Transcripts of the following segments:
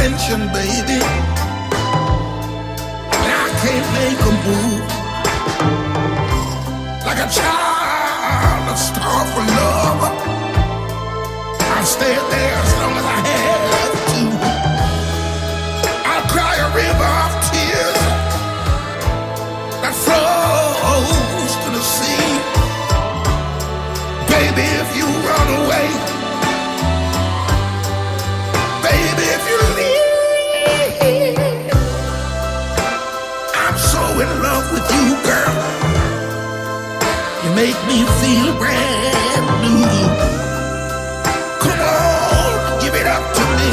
attention, baby, and I can't make a move. Like a child, a star for love, I'll stay there as long as I have to. I'll cry a river of tears that flows to the sea. Baby, if you run away, baby, if you leave, I'm so in love with you, girl. You make me feel brand new. Come on, give it up to me.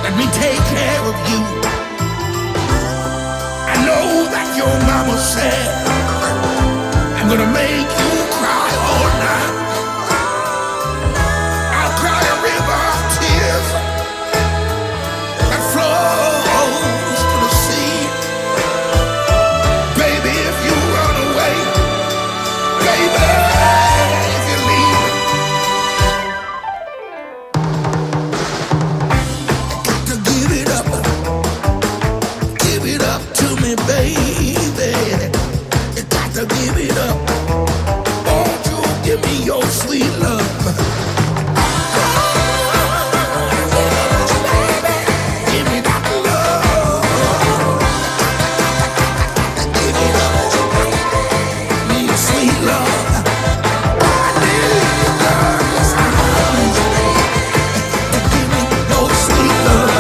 Let me take care of you. I know that your mama said I'm gonna make you cry all night. I'll cry a river of tears that flows to the sea. Baby, if you run away, baby, if you leave, got to give it up to me, baby. You got to give it up. Won't you give me your sweet love? Give me that love. Give it up. Me your sweet love. I need you, girl. Yes, I need you. Give me your sweet love.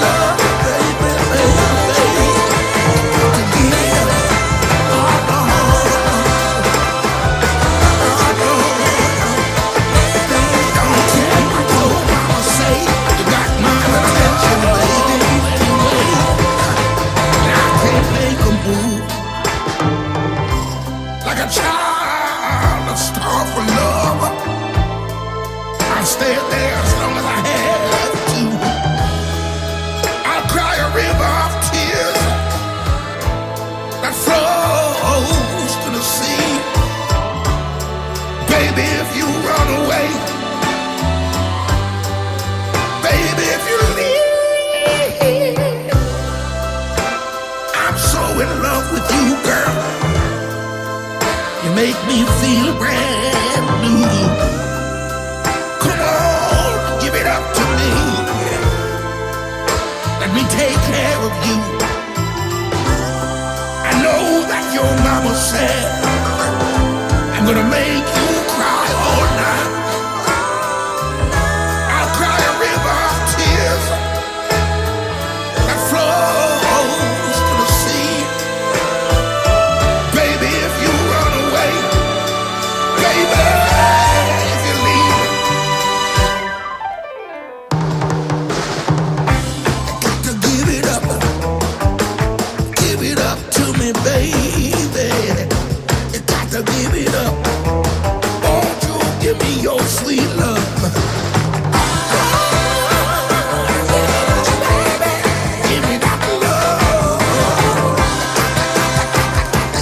Love, baby, baby. Give it up. Like a child, a star for love, I'll stay there as long as I have to. I'll cry a river of tears that flows to the sea. Baby, if you run away, baby, if you leave, I'm so in love with you, girl. You make me feel brand new. Come on, give it up to me. Let me take care of you. I know that your mama said I'm gonna make you cry all night. I'll cry a river of tears that flows to the sea. Baby, if you run away, baby, if you leave, got to give it up to me, baby. You got to give it up. Won't you give me your sweet love? Give me that love.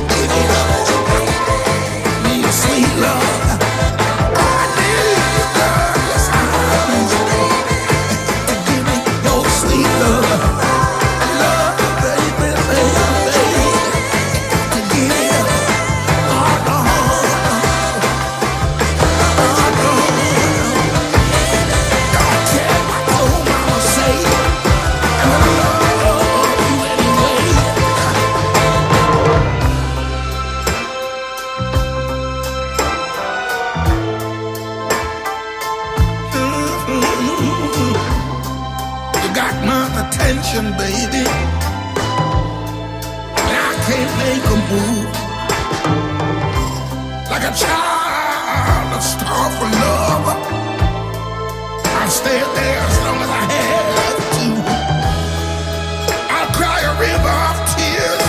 Give it up. Me your sweet love. I need you, girl. Yes, I need you. Give me your sweet love. Love, baby, baby. Give it up. Oh, no. Don't care what your mama say. I'm gonna love you anyway. You got my attention, baby, and I can't make a move. Like a child, a star for love, I'll stay there as long as I have to. I'll cry a river of tears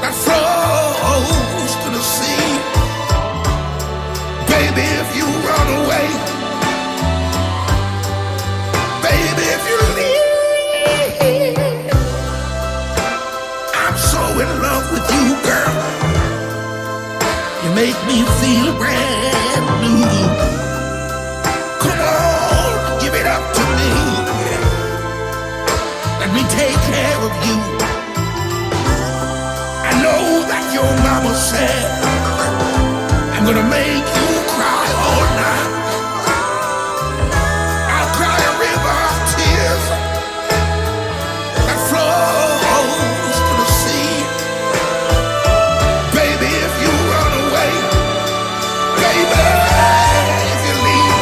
that flows to the sea. Baby, if you run away, baby, if you leave, I'm so in love with you, girl. You make me feel brand new. Come on, give said, I'm gonna make you cry all night. I'll cry a river of tears that flows to the sea. Baby, if you run away, baby, if you leave,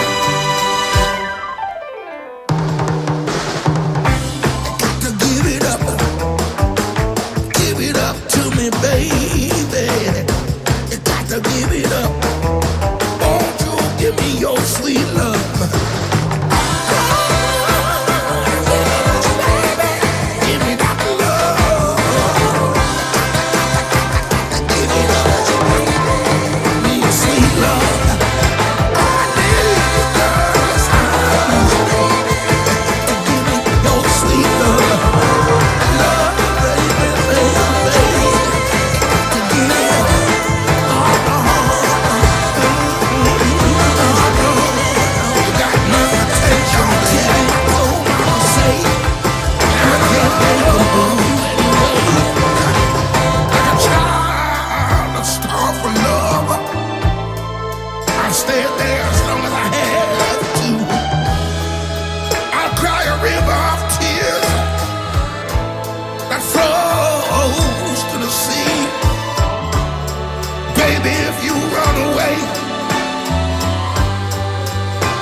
got to give it up to me, baby. You got to give it up. Won't you give me your sweet love? Give me that love. Give it up. Me your sweet love. I need you, girl. Yes, I do. Give me your sweet love. Love, baby, baby, baby. To give it up. You got my attention, baby. Oh, mama say, I can't make a move anyway. Like a child, a star for love. I'll stay there as long as I have to. I'll cry a river of tears that flows to the sea. Baby, if you run away,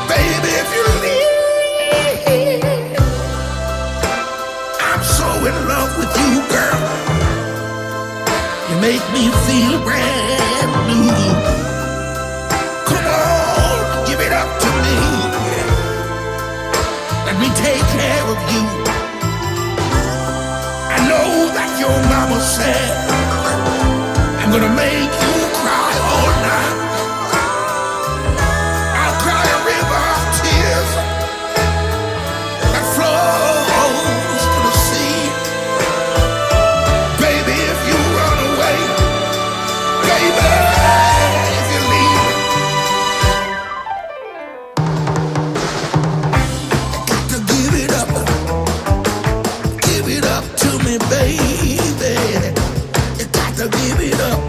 baby, if you leave, I'm so in love with you, girl. You make me feel brand new. Come on, give it up to me. Let me take care of you. I know that your mama said, I'm gonna make you cry all night. I'll cry a river of tears that flows to the sea. Baby, if you run away, baby, if you leave, got to give it up to me, baby. You got to give it up.